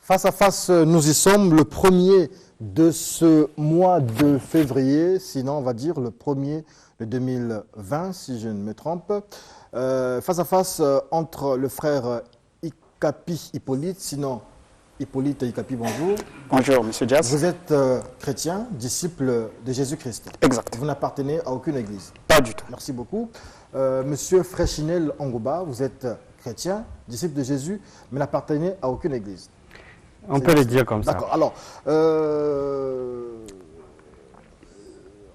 Face à face, nous y sommes le 1er de ce mois de février, sinon on va dire le 1er de 2020, si je ne me trompe. Face à face entre le frère Ikapi Hippolyte, sinon Hippolyte Ikapi, bonjour. Bonjour, monsieur Diaz. Vous êtes chrétien, disciple de Jésus-Christ. Exact. Vous n'appartenez à aucune église. Pas du tout. Merci beaucoup. Monsieur Fréchinel Angouba, vous êtes chrétien, disciple de Jésus, mais n'appartenez à aucune église. On peut le dire comme ça. D'accord. Alors,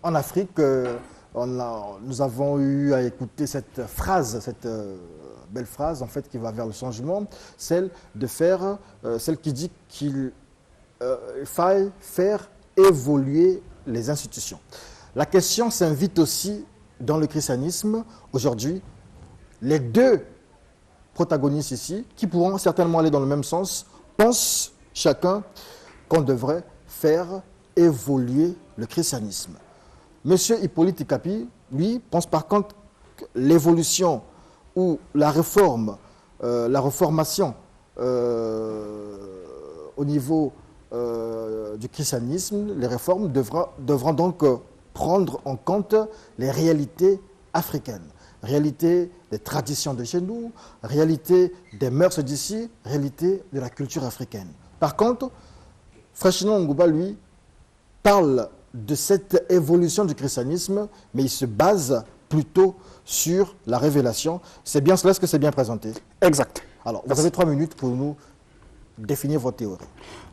en Afrique, nous avons eu à écouter cette phrase, cette belle phrase en fait qui va vers le changement, celle qui dit qu'il faille faire évoluer les institutions. La question s'invite aussi dans le christianisme aujourd'hui. Les deux protagonistes ici, qui pourront certainement aller dans le même sens, pensent chacun qu'on devrait faire évoluer le christianisme. Monsieur Hippolyte Ikapi, lui, pense par contre que l'évolution ou la réforme, la reformation au niveau du christianisme, les réformes devront donc prendre en compte les réalités africaines, réalité des traditions de chez nous, réalité des mœurs d'ici, réalité de la culture africaine. Par contre, Fréchinel Angouba, lui, parle de cette évolution du christianisme, mais il se base plutôt sur la révélation. C'est bien cela, est-ce que c'est bien présenté? Exact. Alors, vous avez 3 minutes pour nous définir votre théorie.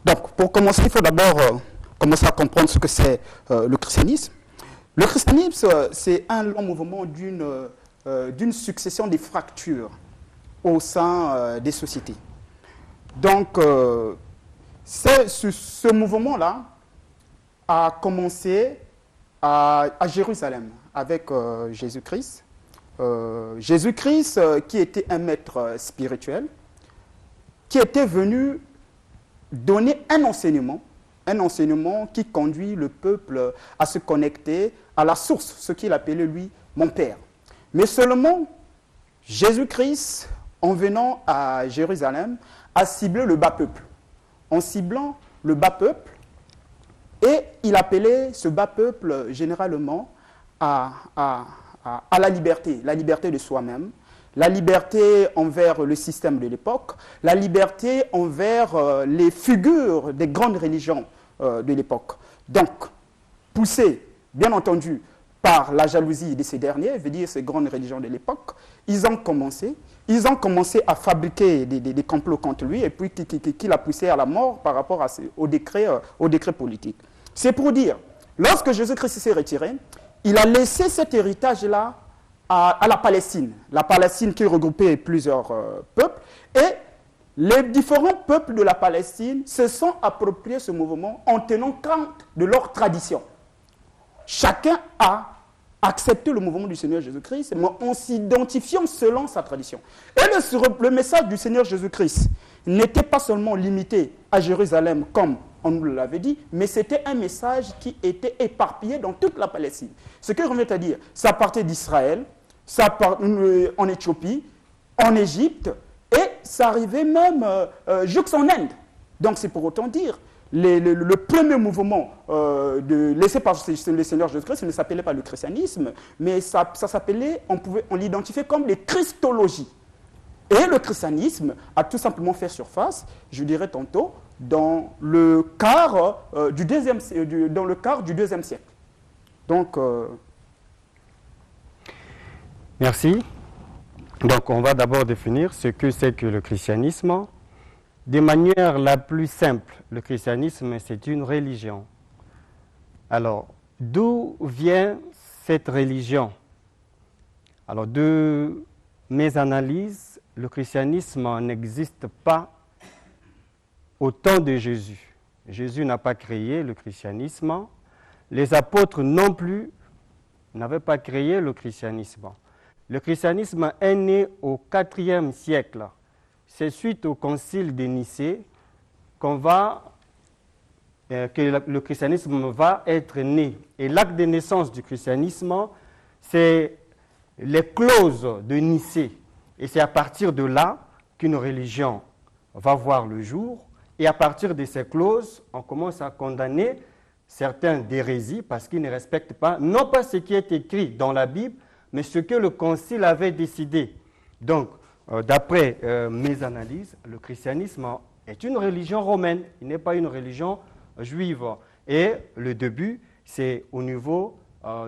Donc, pour commencer, il faut d'abord commencer à comprendre ce que c'est le christianisme. Le christianisme, c'est un long mouvement d'une succession de fractures au sein des sociétés. Donc, ce mouvement-là a commencé à Jérusalem avec Jésus-Christ. Jésus-Christ qui était un maître spirituel, qui était venu donner un enseignement qui conduit le peuple à se connecter à la source, ce qu'il appelait lui « mon Père ». Mais seulement, Jésus-Christ, en venant à Jérusalem, a ciblé le bas peuple. En ciblant le bas peuple, et il appelait ce bas peuple généralement à la liberté de soi-même, la liberté envers le système de l'époque, la liberté envers les figures des grandes religions de l'époque. Donc, poussés, bien entendu, par la jalousie de ces derniers, veut dire ces grandes religions de l'époque, ils ont commencé à fabriquer des complots contre lui et puis qui l'a poussé à la mort par rapport au décret politique. C'est pour dire, lorsque Jésus-Christ s'est retiré, il a laissé cet héritage-là à la Palestine qui regroupait plusieurs peuples, et les différents peuples de la Palestine se sont appropriés ce mouvement en tenant compte de leur tradition. Chacun a accepté le mouvement du Seigneur Jésus-Christ, mais en s'identifiant selon sa tradition. Et le message du Seigneur Jésus-Christ n'était pas seulement limité à Jérusalem, comme on nous l'avait dit, mais c'était un message qui était éparpillé dans toute la Palestine. Ce que je reviens à dire, ça partait d'Israël, ça partait en Éthiopie, en Égypte, et ça arrivait même jusqu'en Inde. Donc c'est pour autant dire, le premier mouvement laissé par le Seigneur Jésus-Christ ne s'appelait pas le christianisme, mais ça s'appelait, on l'identifiait comme les christologies. Et le christianisme a tout simplement fait surface, je dirais tantôt, dans le quart du deuxième siècle. Donc, merci. Donc, on va d'abord définir ce que c'est que le christianisme. De manière la plus simple, le christianisme, c'est une religion. Alors, d'où vient cette religion? Alors, de mes analyses, le christianisme n'existe pas au temps de Jésus. Jésus n'a pas créé le christianisme. Les apôtres non plus n'avaient pas créé le christianisme. Le christianisme est né au IVe siècle. C'est suite au concile de Nicée que le christianisme va être né. Et l'acte de naissance du christianisme, c'est les clauses de Nicée. Et c'est à partir de là qu'une religion va voir le jour Et à partir de ces clauses, on commence à condamner certains d'hérésie parce qu'ils ne respectent pas, non pas ce qui est écrit dans la Bible, mais ce que le Concile avait décidé. Donc, d'après mes analyses, le christianisme est une religion romaine, il n'est pas une religion juive. Et le début, c'est au niveau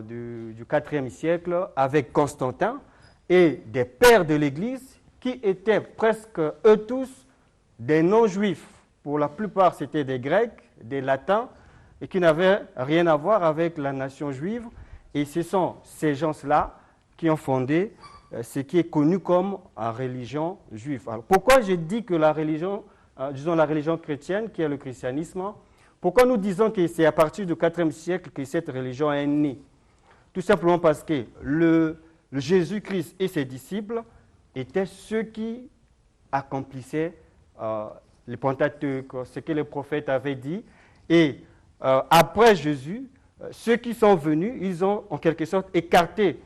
du IVe siècle avec Constantin et des pères de l'Église qui étaient presque eux tous des non-juifs. Pour la plupart, c'était des Grecs, des Latins, et qui n'avaient rien à voir avec la nation juive. Et ce sont ces gens-là qui ont fondé ce qui est connu comme la religion juive. Alors, pourquoi je dis que la religion, disons la religion chrétienne, qui est le christianisme, pourquoi nous disons que c'est à partir du IVe siècle que cette religion est née? Tout simplement parce que le Jésus-Christ et ses disciples étaient ceux qui accomplissaient les Pentateuques, ce que les prophètes avaient dit. Et après Jésus, ceux qui sont venus, ils ont en quelque sorte écarté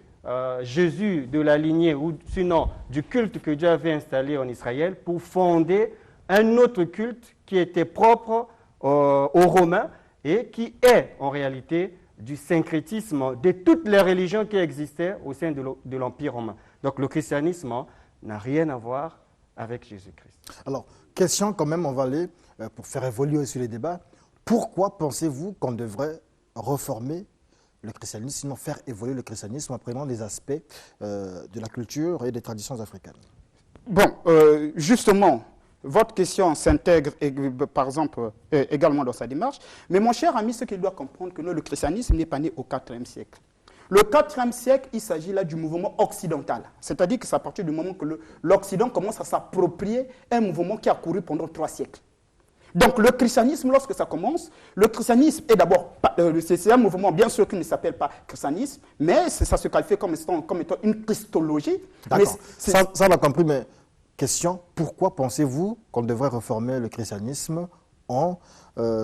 Jésus de la lignée, ou sinon du culte que Dieu avait installé en Israël, pour fonder un autre culte qui était propre aux Romains et qui est en réalité du syncrétisme de toutes les religions qui existaient au sein de l'Empire romain. Donc le christianisme n'a rien à voir avec Jésus-Christ. Alors, question quand même, on va aller, pour faire évoluer aussi les débats, pourquoi pensez-vous qu'on devrait reformer le christianisme, sinon faire évoluer le christianisme en prenant des aspects de la culture et des traditions africaines? Bon, justement, votre question s'intègre, par exemple, également dans sa démarche. Mais mon cher ami, ce qu'il doit comprendre, que le christianisme n'est pas né au IVe siècle. Le IVe siècle, il s'agit là du mouvement occidental. C'est-à-dire que c'est à partir du moment que l'Occident commence à s'approprier un mouvement qui a couru pendant 3 siècles. Donc le christianisme, lorsque ça commence, le christianisme est d'abord, c'est un mouvement bien sûr qui ne s'appelle pas christianisme, mais ça se qualifie comme étant une christologie. D'accord, ça on a compris, mais question, pourquoi pensez-vous qu'on devrait reformer le christianisme en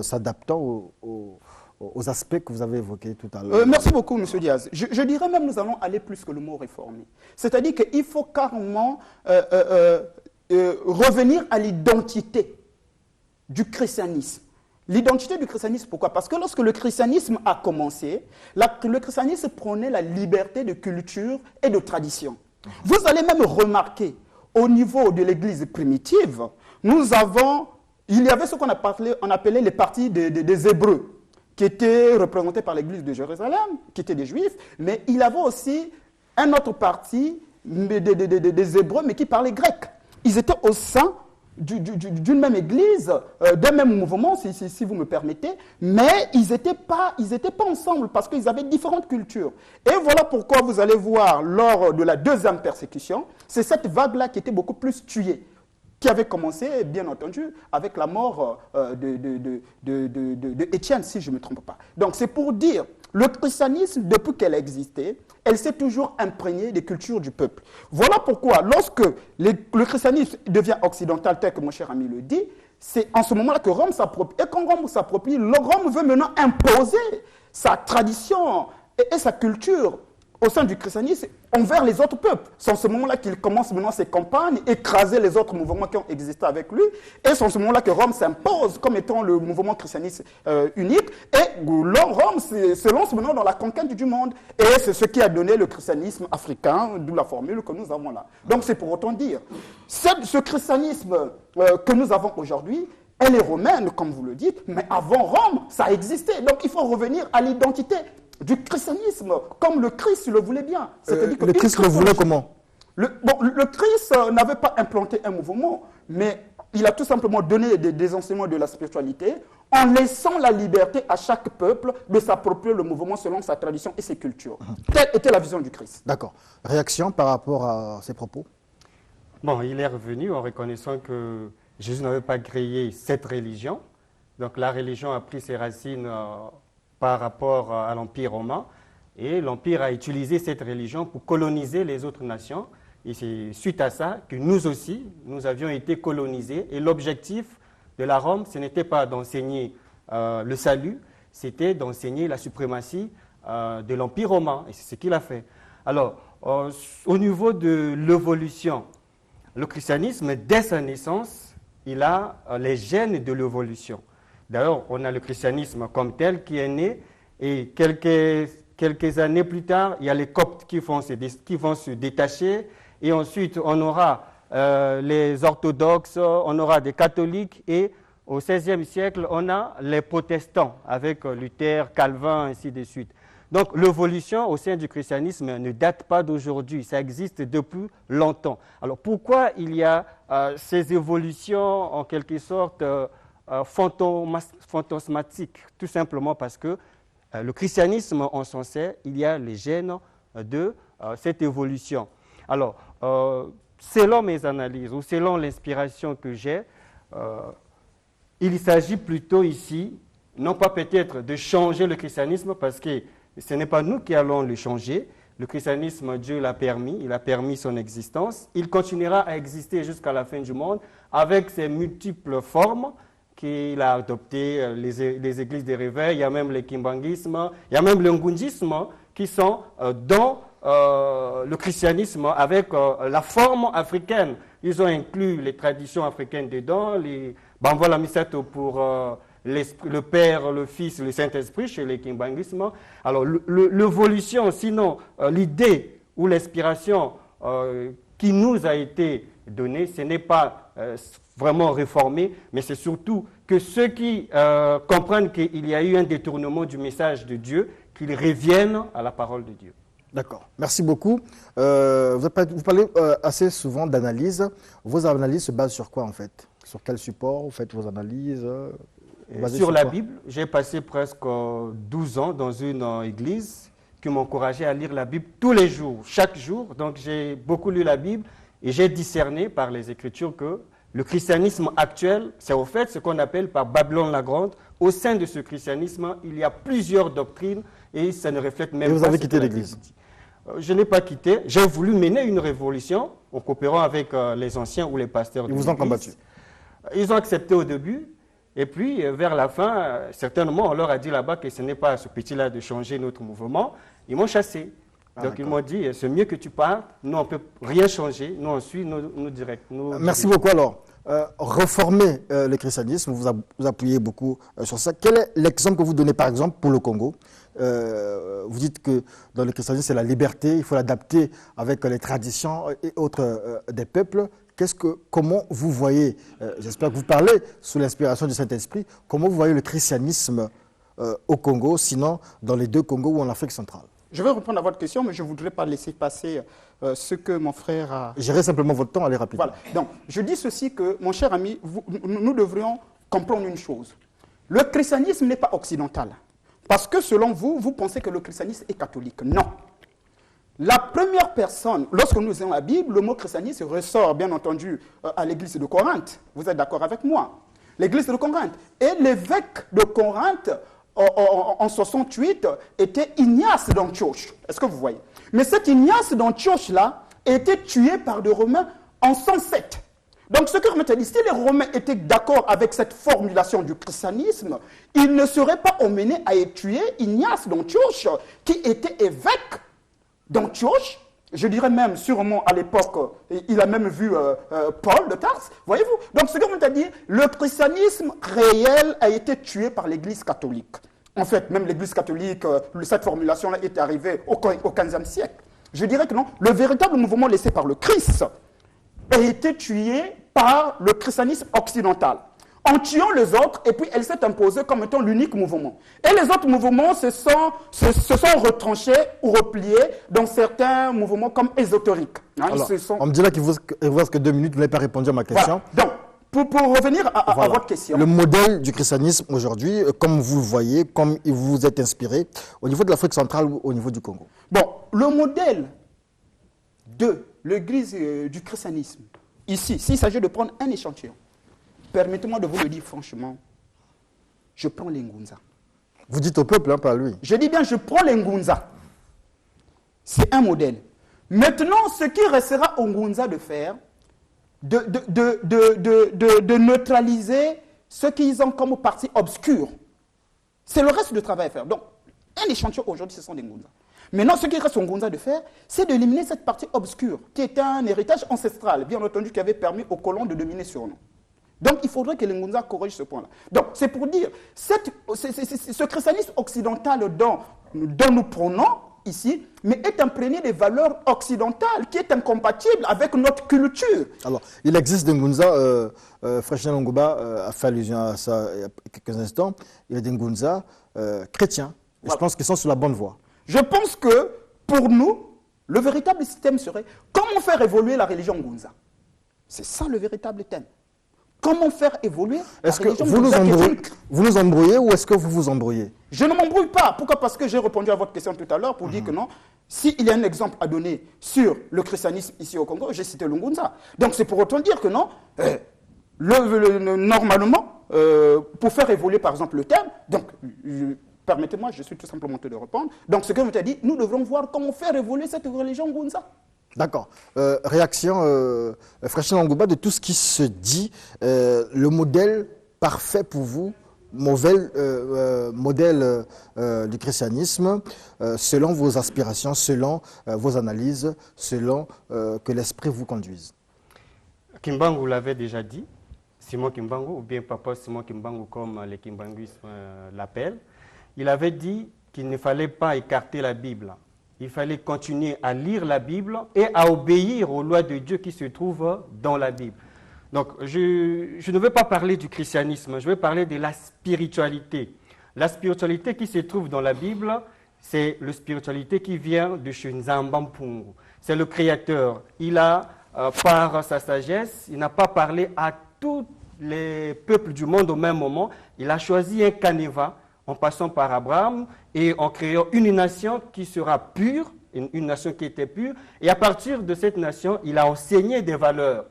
s'adaptant aux aspects que vous avez évoqués tout à l'heure? Merci beaucoup, M. Diaz. Je dirais même nous allons aller plus que le mot réformer. C'est-à-dire qu'il faut carrément revenir à l'identité du christianisme. L'identité du christianisme, pourquoi? Parce que lorsque le christianisme a commencé, le christianisme prenait la liberté de culture et de tradition. Vous allez même remarquer, au niveau de l'église primitive, il y avait ce qu'on appelait les partis des Hébreux, qui étaient représentés par l'église de Jérusalem, qui étaient des Juifs, mais il y avait aussi un autre parti des Hébreux, mais qui parlait grec. Ils étaient au sein d'une même église, d'un même mouvement, si vous me permettez, mais ils n'étaient pas ensemble parce qu'ils avaient différentes cultures. Et voilà pourquoi vous allez voir, lors de la deuxième persécution, c'est cette vague-là qui était beaucoup plus tuée, qui avait commencé, bien entendu, avec la mort de Étienne, si je ne me trompe pas. Donc c'est pour dire, le christianisme, depuis qu'elle a existé, elle s'est toujours imprégnée des cultures du peuple. Voilà pourquoi, lorsque le christianisme devient occidental, tel que mon cher ami le dit, c'est en ce moment-là que Rome s'approprie. Et quand Rome s'approprie, Rome veut maintenant imposer sa tradition et sa culture au sein du christianisme envers les autres peuples. C'est en ce moment-là qu'il commence maintenant ses campagnes, écraser les autres mouvements qui ont existé avec lui. Et c'est en ce moment-là que Rome s'impose comme étant le mouvement christianiste unique. Et Rome se lance maintenant dans la conquête du monde. Et c'est ce qui a donné le christianisme africain, d'où la formule que nous avons là. Donc c'est pour autant dire, ce christianisme que nous avons aujourd'hui, elle est romaine, comme vous le dites, mais avant Rome, ça a existé. Donc il faut revenir à l'identité du christianisme, comme le Christ le voulait bien. Le Christ le voulait comment? Le Christ n'avait pas implanté un mouvement, mais il a tout simplement donné des enseignements de la spiritualité en laissant la liberté à chaque peuple de s'approprier le mouvement selon sa tradition et ses cultures. Telle était la vision du Christ. D'accord. Réaction par rapport à ces propos? Bon, il est revenu en reconnaissant que Jésus n'avait pas créé cette religion. Donc la religion a pris ses racines par rapport à l'Empire romain, et l'Empire a utilisé cette religion pour coloniser les autres nations, et c'est suite à ça que nous aussi, nous avions été colonisés, et l'objectif de la Rome, ce n'était pas d'enseigner le salut, c'était d'enseigner la suprématie de l'Empire romain, et c'est ce qu'il a fait. Alors, au niveau de l'évolution, le christianisme, dès sa naissance, il a les gènes de l'évolution. D'ailleurs, on a le christianisme comme tel qui est né, et quelques années plus tard, il y a les Coptes qui vont se détacher, et ensuite on aura les orthodoxes, on aura des catholiques, et au XVIe siècle, on a les protestants, avec Luther, Calvin, ainsi de suite. Donc l'évolution au sein du christianisme ne date pas d'aujourd'hui, ça existe depuis longtemps. Alors pourquoi il y a ces évolutions en quelque sorte fantasmatiques? Tout simplement parce que le christianisme, en son sein, il y a les gènes de cette évolution. Alors, selon mes analyses ou selon l'inspiration que j'ai, il s'agit plutôt ici, non pas peut-être de changer le christianisme, parce que ce n'est pas nous qui allons le changer. Le christianisme, Dieu l'a permis, il a permis son existence. Il continuera à exister jusqu'à la fin du monde avec ses multiples formes qu'il a adoptées, les églises de réveil, il y a même le kimbanguisme, il y a même le ngundisme qui sont dans le christianisme avec la forme africaine. Ils ont inclus les traditions africaines dedans, les Bamvola Misato pour le Père, le Fils, le Saint-Esprit chez les kimbanguismes. Alors l'évolution, sinon l'idée ou l'inspiration qui nous a été donnée, ce n'est pas vraiment réformé, mais c'est surtout que ceux qui comprennent qu'il y a eu un détournement du message de Dieu, qu'ils reviennent à la parole de Dieu. D'accord, merci beaucoup. Vous parlez assez souvent d'analyse. Vos analyses se basent sur quoi en fait? Sur quel support vous faites vos analyses? Sur la Bible, j'ai passé presque 12 ans dans une église qui m'encourageait à lire la Bible tous les jours, chaque jour. Donc j'ai beaucoup lu la Bible et j'ai discerné par les Écritures que le christianisme actuel, c'est au fait ce qu'on appelle par Babylone la Grande. Au sein de ce christianisme, il y a plusieurs doctrines et ça ne reflète même pas. Et vous avez quitté l'Église? Je n'ai pas quitté. J'ai voulu mener une révolution en coopérant avec les anciens ou les pasteurs de Ils l'Église. vous ont combattu? Ils ont accepté au début. Et puis, vers la fin, certainement, on leur a dit là-bas que ce n'est pas à ce petit-là de changer notre mouvement. Ils m'ont chassé. Donc, ils m'ont dit, c'est mieux que tu partes. Nous, on ne peut rien changer. Nous, on suit nos directs. Merci beaucoup. Alors, reformer le christianisme, vous appuyez beaucoup sur ça. Quel est l'exemple que vous donnez, par exemple, pour le Congo? Vous dites que dans le christianisme, c'est la liberté. Il faut l'adapter avec les traditions et autres des peuples. Comment vous voyez, j'espère que vous parlez sous l'inspiration du Saint-Esprit, comment vous voyez le christianisme au Congo, sinon dans les deux Congos ou en Afrique centrale? Je vais répondre à votre question, mais je ne voudrais pas laisser passer ce que mon frère a... Gérez simplement votre temps, allez rapidement. Voilà. Donc, je dis ceci que, mon cher ami, nous devrions comprendre une chose. Le christianisme n'est pas occidental. Parce que selon vous, vous pensez que le christianisme est catholique. Non. La première personne, lorsque nous lisons la Bible, le mot christianisme ressort bien entendu à l'église de Corinthe. Vous êtes d'accord avec moi? L'église de Corinthe. Et l'évêque de Corinthe, en 68, était Ignace d'Antioche. Est-ce que vous voyez? Mais cet Ignace d'Antioche-là a été tué par des Romains en 107. Donc ce que Remet a dit, si les Romains étaient d'accord avec cette formulation du christianisme, ils ne seraient pas emmenés à tuer Ignace d'Antioche, qui était évêque d'Antioche. Je dirais même, sûrement à l'époque, il a même vu Paul de Tarse, voyez-vous. Donc ce que Remet a dit, le christianisme réel a été tué par l'Église catholique. En fait, même l'Église catholique, cette formulation-là est arrivée au XVe siècle. Je dirais que non, le véritable mouvement laissé par le Christ a été tué par le christianisme occidental, en tuant les autres, et puis elle s'est imposée comme étant l'unique mouvement. Et les autres mouvements se sont retranchés ou repliés dans certains mouvements comme ésotériques. Hein, alors, on me dit là qu'il vous reste que 2 minutes, vous n'avez pas répondu à ma question. Voilà. Donc, pour revenir à votre question. Le modèle du christianisme aujourd'hui, comme vous le voyez, comme vous vous êtes inspiré, au niveau de l'Afrique centrale ou au niveau du Congo? Bon, le modèle de l'église du christianisme, ici, s'il s'agit de prendre un échantillon, permettez-moi de vous le dire franchement, je prends les Ngunza. Vous dites au peuple, hein, pas à lui. Je dis bien, je prends les Ngunza. C'est un modèle. Maintenant, ce qui restera aux Ngunza de faire, de neutraliser ce qu'ils ont comme partie obscure, c'est le reste du travail à faire. Donc, un échantillon aujourd'hui, ce sont des Ngunza. Maintenant, ce qui reste aux Ngunza de faire, c'est d'éliminer cette partie obscure, qui était un héritage ancestral, bien entendu, qui avait permis aux colons de dominer sur nous. Donc, il faudrait que les Ngunza corrigent ce point-là. Donc, c'est pour dire, ce christianisme occidental dont nous prenons ici, mais est imprégné des valeurs occidentales, qui est incompatible avec notre culture. Alors, il existe des Ngunza, Freshna Longoba a fait allusion à ça il y a quelques instants, il y a des Ngunza chrétiens. Et voilà. Je pense qu'ils sont sur la bonne voie. Je pense que, pour nous, le véritable système serait comment faire évoluer la religion Ngunza. C'est ça le véritable thème. Comment faire évoluer la religion Ngunza. Vous nous embrouillez ou est-ce que vous vous embrouillez? Je ne m'embrouille pas. Pourquoi? Parce que j'ai répondu à votre question tout à l'heure pour dire que non. S'il y a un exemple à donner sur le christianisme ici au Congo, j'ai cité le Ngunza. Donc c'est pour autant dire que non, normalement, pour faire évoluer par exemple le thème, donc permettez-moi, je suis tout simplement en train de répondre. Donc ce que je t'ai dit, nous devrons voir comment faire évoluer cette religion Ngunza. D'accord. Réaction, Freshna Longoba, de tout ce qui se dit, le modèle parfait pour vous, modèle du christianisme, selon vos aspirations, selon vos analyses, selon que l'esprit vous conduise. Kimbangu l'avait déjà dit, Simon Kimbangu, ou bien Papa Simon Kimbangu, comme les Kimbanguistes l'appellent, il avait dit qu'il ne fallait pas écarter la Bible. Il fallait continuer à lire la Bible et à obéir aux lois de Dieu qui se trouvent dans la Bible. Donc, je ne veux pas parler du christianisme, je veux parler de la spiritualité. La spiritualité qui se trouve dans la Bible, c'est la spiritualité qui vient de chez Nzambampungu. C'est le Créateur. Il a, par sa sagesse, il n'a pas parlé à tous les peuples du monde au même moment. Il a choisi un canevas en passant par Abraham et en créant une nation qui sera pure, une nation qui était pure. Et à partir de cette nation, il a enseigné des valeurs.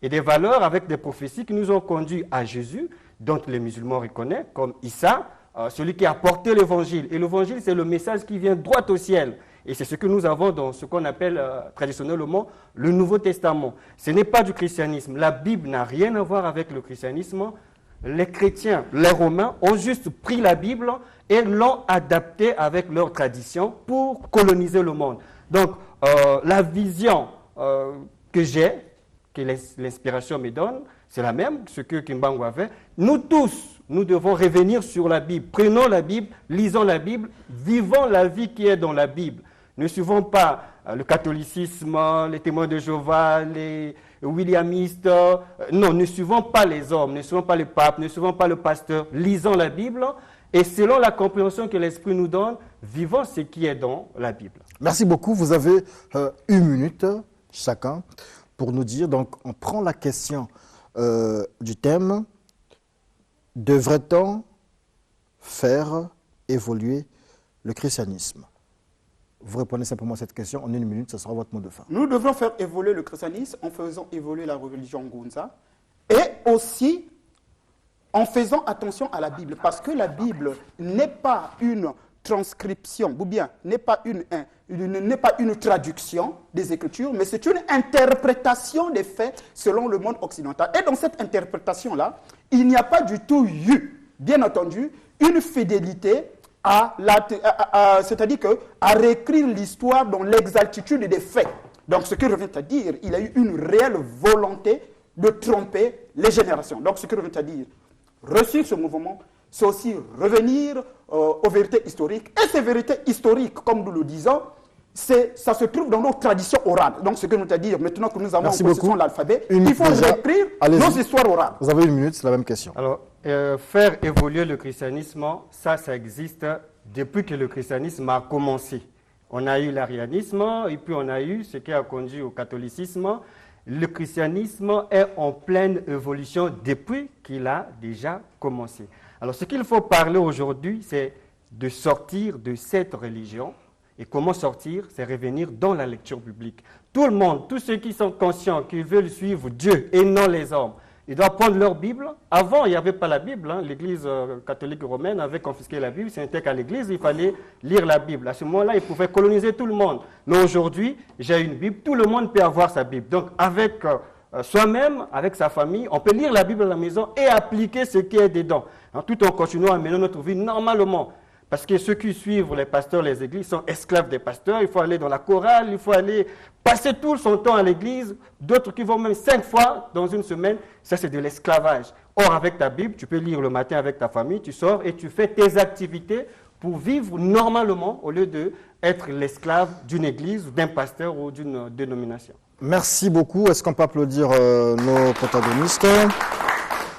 Et des valeurs avec des prophéties qui nous ont conduits à Jésus, dont les musulmans reconnaissent, comme Issa, celui qui a porté l'évangile. Et l'évangile, c'est le message qui vient droit au ciel. Et c'est ce que nous avons dans ce qu'on appelle traditionnellement le Nouveau Testament. Ce n'est pas du christianisme. La Bible n'a rien à voir avec le christianisme. Les chrétiens, les Romains, ont juste pris la Bible et l'ont adaptée avec leurs traditions pour coloniser le monde. Donc, la vision que j'ai, que l'inspiration me donne, c'est la même, ce que Kimbangu avait. Nous tous, nous devons revenir sur la Bible. Prenons la Bible, lisons la Bible, vivons la vie qui est dans la Bible. Ne suivons pas le catholicisme, les témoins de Jéhovah, les williamistes. Non, ne suivons pas les hommes, ne suivons pas le pape, ne suivons pas le pasteur. Lisons la Bible et selon la compréhension que l'Esprit nous donne, vivons ce qui est dans la Bible. Merci beaucoup. Vous avez 1 minute chacun pour nous dire. Donc, on prend la question du thème. Devrait-on faire évoluer le christianisme? Vous répondez simplement à cette question en 1 minute, ce sera votre mot de fin. Nous devrons faire évoluer le christianisme en faisant évoluer la religion Ngunza et aussi en faisant attention à la Bible, parce que la Bible n'est pas une transcription, ou bien n'est pas une traduction des Écritures, mais c'est une interprétation des faits selon le monde occidental. Et dans cette interprétation-là, il n'y a pas du tout eu, bien entendu, une fidélité c'est-à-dire à réécrire l'histoire dans l'exactitude des faits. Donc ce que revient à dire, il a eu une réelle volonté de tromper les générations. Donc ce que revient à dire, réussir ce mouvement, c'est aussi revenir aux vérités historiques. Et ces vérités historiques, comme nous le disons, ça se trouve dans nos traditions orales. Donc ce que nous à dire, maintenant que nous avons en possession l'alphabet, il faut réécrire nos histoires orales. Vous avez 1 minute, c'est la même question. Alors, faire évoluer le christianisme, ça existe depuis que le christianisme a commencé. On a eu l'arianisme et puis on a eu ce qui a conduit au catholicisme. Le christianisme est en pleine évolution depuis qu'il a déjà commencé. Alors ce qu'il faut parler aujourd'hui, c'est de sortir de cette religion. Et comment sortir? C'est revenir dans la lecture biblique. Tout le monde, tous ceux qui sont conscients, qui veulent suivre Dieu et non les hommes, ils doivent prendre leur Bible. Avant, il n'y avait pas la Bible. L'Église catholique romaine avait confisqué la Bible. C'était qu'à l'Église, il fallait lire la Bible. À ce moment-là, ils pouvaient coloniser tout le monde. Mais aujourd'hui, j'ai une Bible. Tout le monde peut avoir sa Bible. Donc, avec soi-même, avec sa famille, on peut lire la Bible à la maison et appliquer ce qui est dedans. Tout en continuant à mener notre vie normalement. Parce que ceux qui suivent les pasteurs, les églises, sont esclaves des pasteurs. Il faut aller dans la chorale, il faut aller passer tout son temps à l'église. D'autres qui vont même 5 fois dans une semaine, ça c'est de l'esclavage. Or, avec ta Bible, tu peux lire le matin avec ta famille, tu sors et tu fais tes activités pour vivre normalement au lieu d'être l'esclave d'une église, d'un pasteur ou d'une dénomination. Merci beaucoup. Est-ce qu'on peut applaudir nos protagonistes?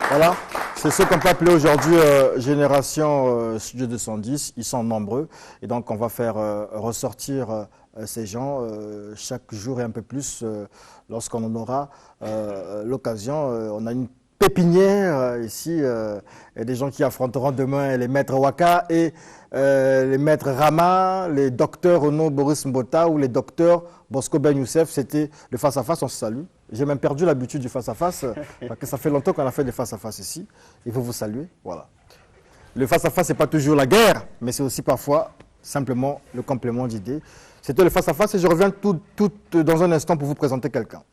Voilà. C'est ce qu'on peut appeler aujourd'hui Génération Studio 210. Ils sont nombreux. Et donc, on va faire ressortir ces gens chaque jour et un peu plus lorsqu'on en aura l'occasion. On a une pépinière ici. Et des gens qui affronteront demain les maîtres Waka et les maîtres Rama, les docteurs Renaud Boris Mbota ou les docteurs Bosco Ben Youssef. C'était le face-à-face, on se salue. J'ai même perdu l'habitude du face-à-face, parce que ça fait longtemps qu'on a fait des face-à-face ici. Il faut vous saluer, voilà. Le face-à-face, ce n'est pas toujours la guerre, mais c'est aussi parfois simplement le complément d'idées. C'était le face-à-face et je reviens tout dans un instant pour vous présenter quelqu'un.